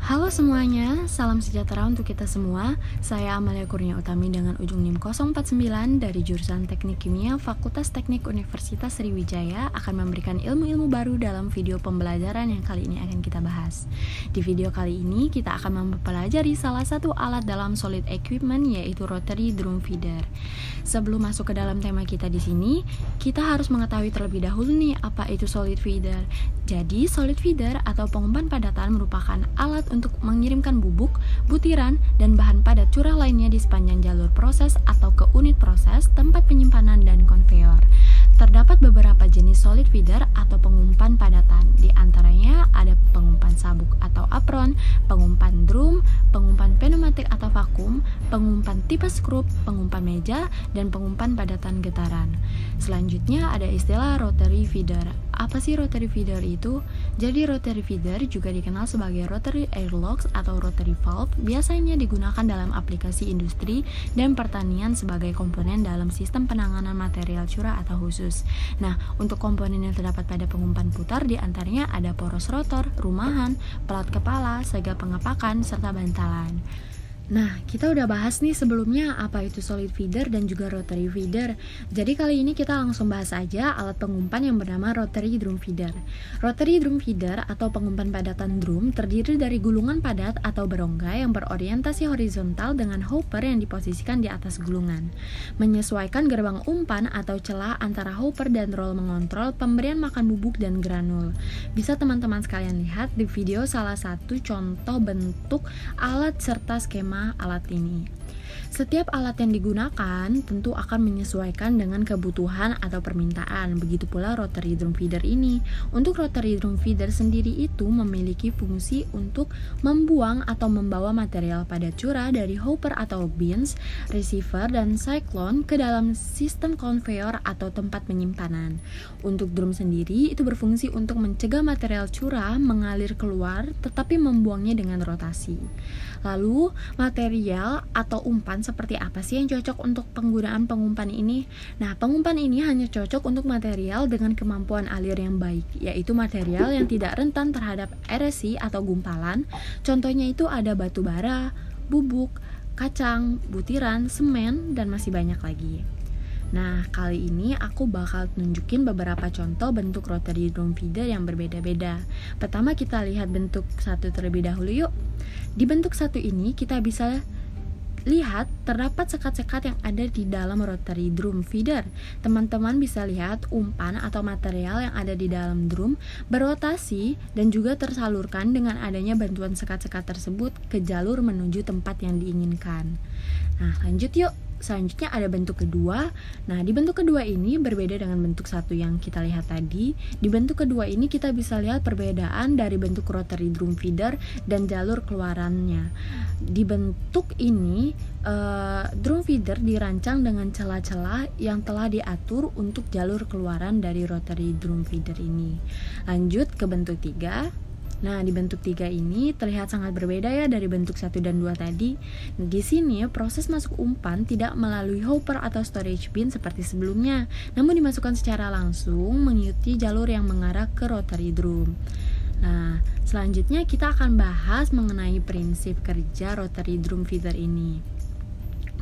Halo semuanya, salam sejahtera untuk kita semua. Saya Amalia Kurnia Utami dengan ujung NIM 049 dari jurusan Teknik Kimia Fakultas Teknik Universitas Sriwijaya akan memberikan ilmu-ilmu baru dalam video pembelajaran yang kali ini akan kita bahas. Di video kali ini kita akan mempelajari salah satu alat dalam solid equipment yaitu rotary drum feeder. Sebelum masuk ke dalam tema kita di sini, kita harus mengetahui terlebih dahulu nih apa itu solid feeder. Jadi solid feeder atau pengumpan padatan merupakan alat untuk mengirimkan bubuk, butiran, dan bahan padat curah lainnya di sepanjang jalur proses atau ke unit proses, tempat penyimpanan, dan konveyor. Terdapat beberapa jenis solid feeder atau pengumpan padatan. Di antaranya ada pengumpan sabuk atau apron, pengumpan drum, pengumpan pneumatik atau vakum, pengumpan tipe skrup, pengumpan meja, dan pengumpan padatan getaran. Selanjutnya ada istilah rotary feeder. Apa sih rotary feeder itu? Jadi rotary feeder juga dikenal sebagai rotary airlocks atau rotary valve, biasanya digunakan dalam aplikasi industri dan pertanian sebagai komponen dalam sistem penanganan material curah atau khusus. Nah, untuk komponen yang terdapat pada pengumpan putar diantaranya ada poros rotor, rumahan, pelat kepala, segel pengepakan, serta bantalan. Nah, kita udah bahas nih sebelumnya apa itu solid feeder dan juga rotary feeder. Jadi kali ini kita langsung bahas aja alat pengumpan yang bernama rotary drum feeder. Rotary drum feeder atau pengumpan padatan drum terdiri dari gulungan padat atau berongga yang berorientasi horizontal dengan hopper yang diposisikan di atas gulungan. Menyesuaikan gerbang umpan atau celah antara hopper dan roll mengontrol pemberian makan bubuk dan granul. Bisa teman-teman sekalian lihat di video salah satu contoh bentuk alat serta skema alat ini. Setiap alat yang digunakan tentu akan menyesuaikan dengan kebutuhan atau permintaan. Begitu pula rotary drum feeder ini. Untuk rotary drum feeder sendiri itu memiliki fungsi untuk membuang atau membawa material padat curah dari hopper atau bins, receiver, dan cyclone ke dalam sistem konveyor atau tempat penyimpanan. Untuk drum sendiri itu berfungsi untuk mencegah material curah mengalir keluar tetapi membuangnya dengan rotasi. Lalu, material atau umpan seperti apa sih yang cocok untuk penggunaan pengumpan ini? Nah, pengumpan ini hanya cocok untuk material dengan kemampuan alir yang baik, yaitu material yang tidak rentan terhadap eresi atau gumpalan. Contohnya itu ada batu bara, bubuk, kacang, butiran, semen, dan masih banyak lagi. Nah, kali ini aku bakal nunjukin beberapa contoh bentuk rotary drum feeder yang berbeda-beda. Pertama kita lihat bentuk satu terlebih dahulu yuk. Di bentuk satu ini kita bisa lihat terdapat sekat-sekat yang ada di dalam rotary drum feeder. Teman-teman bisa lihat umpan atau material yang ada di dalam drum berotasi dan juga tersalurkan dengan adanya bantuan sekat-sekat tersebut ke jalur menuju tempat yang diinginkan. Nah, lanjut yuk. Selanjutnya ada bentuk kedua. Nah, di bentuk kedua ini berbeda dengan bentuk satu yang kita lihat tadi. Di bentuk kedua ini kita bisa lihat perbedaan dari bentuk rotary drum feeder dan jalur keluarannya. Di bentuk ini, drum feeder dirancang dengan celah-celah yang telah diatur untuk jalur keluaran dari rotary drum feeder ini. Lanjut ke bentuk 3. Nah, di bentuk 3 ini terlihat sangat berbeda ya dari bentuk 1 dan 2 tadi. Di sini proses masuk umpan tidak melalui hopper atau storage bin seperti sebelumnya, namun dimasukkan secara langsung mengikuti jalur yang mengarah ke rotary drum. Nah, selanjutnya kita akan bahas mengenai prinsip kerja rotary drum feeder ini.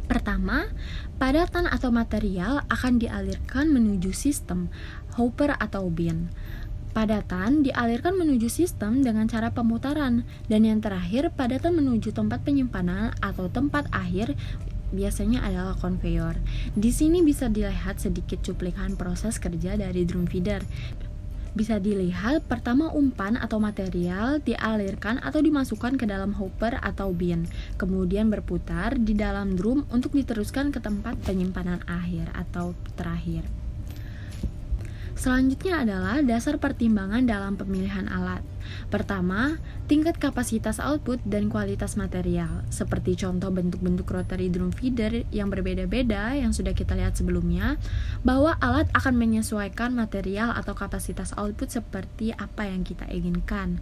Pertama, padatan atau material akan dialirkan menuju sistem hopper atau bin. Padatan dialirkan menuju sistem dengan cara pemutaran, dan yang terakhir padatan menuju tempat penyimpanan atau tempat akhir biasanya adalah konveyor. Di sini bisa dilihat sedikit cuplikan proses kerja dari drum feeder. Bisa dilihat pertama umpan atau material dialirkan atau dimasukkan ke dalam hopper atau bin, kemudian berputar di dalam drum untuk diteruskan ke tempat penyimpanan akhir atau terakhir. Selanjutnya adalah dasar pertimbangan dalam pemilihan alat. Pertama, tingkat kapasitas output dan kualitas material. Seperti contoh bentuk-bentuk rotary drum feeder yang berbeda-beda yang sudah kita lihat sebelumnya, bahwa alat akan menyesuaikan material atau kapasitas output seperti apa yang kita inginkan.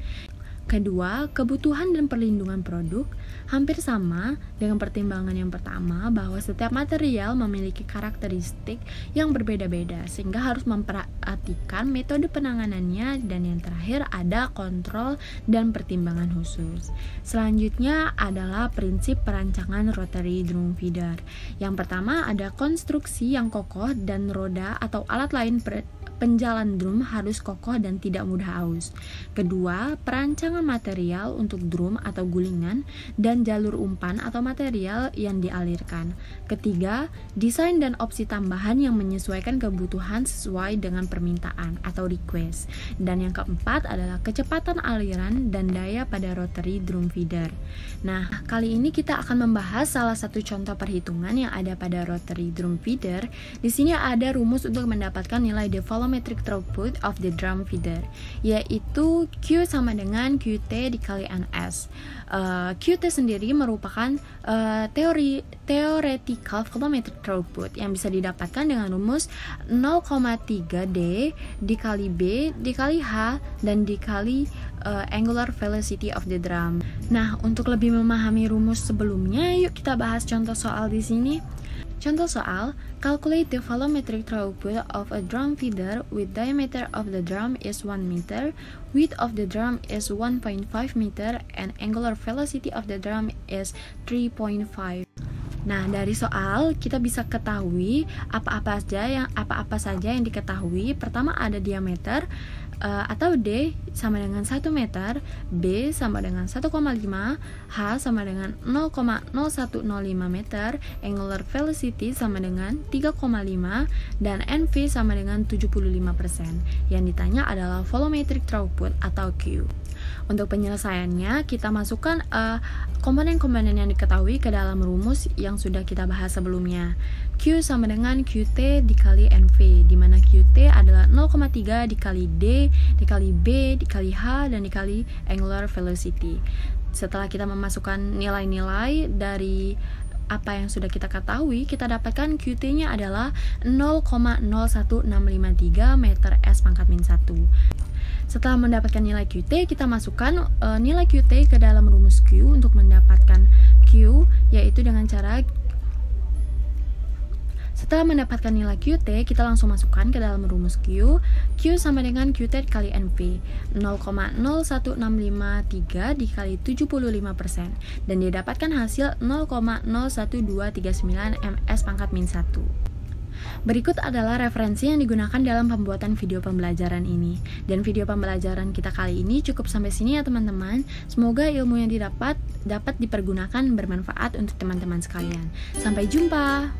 Kedua, kebutuhan dan perlindungan produk hampir sama dengan pertimbangan yang pertama, bahwa setiap material memiliki karakteristik yang berbeda-beda sehingga harus memperhatikan metode penanganannya. Dan yang terakhir ada kontrol dan pertimbangan khusus. Selanjutnya adalah prinsip perancangan rotary drum feeder. Yang pertama ada konstruksi yang kokoh dan roda atau alat lain penjalan drum harus kokoh dan tidak mudah aus. Kedua, perancangan material untuk drum atau gulingan dan jalur umpan atau material yang dialirkan. Ketiga, desain dan opsi tambahan yang menyesuaikan kebutuhan sesuai dengan permintaan atau request. Dan yang keempat adalah kecepatan aliran dan daya pada rotary drum feeder. Nah, kali ini kita akan membahas salah satu contoh perhitungan yang ada pada rotary drum feeder. Di sini ada rumus untuk mendapatkan nilai volumetric throughput of the drum feeder, yaitu Q sama dengan QT dikali NS. QT sendiri merupakan theoretical volumetric throughput yang bisa didapatkan dengan rumus 0,3 D dikali B dikali H dan dikali angular velocity of the drum. Nah, untuk lebih memahami rumus sebelumnya, yuk kita bahas contoh soal di sini. Contoh soal, calculate the volumetric throughput of a drum feeder with diameter of the drum is 1 meter, width of the drum is 1.5 meter, and angular velocity of the drum is 3.5. Nah, dari soal kita bisa ketahui apa-apa saja yang diketahui. Pertama ada diameter atau D sama dengan 1 meter, B sama dengan 1,5, H sama dengan 0,0105 meter, angular velocity sama dengan 3,5, dan NV sama dengan 75%. Yang ditanya adalah volumetric throughput atau Q. Untuk penyelesaiannya, kita masukkan komponen-komponen yang diketahui ke dalam rumus yang sudah kita bahas sebelumnya. Q sama dengan QT dikali NV, di mana QT adalah 0,3 dikali D, dikali B, dikali H, dan dikali angular velocity. Setelah kita memasukkan nilai-nilai dari apa yang sudah kita ketahui, kita dapatkan QT-nya adalah 0,01653 meter S pangkat min 1. Setelah mendapatkan nilai QT, kita masukkan nilai QT ke dalam rumus Q untuk mendapatkan Q, yaitu dengan cara setelah mendapatkan nilai QT, kita langsung masukkan ke dalam rumus Q. Q sama dengan QT kali NV, 0,01653 dikali 75%, dan didapatkan hasil 0,01239 ms pangkat min 1. Berikut adalah referensi yang digunakan dalam pembuatan video pembelajaran ini. Dan video pembelajaran kita kali ini cukup sampai sini ya teman-teman. Semoga ilmu yang dapat dipergunakan bermanfaat untuk teman-teman sekalian. Sampai jumpa.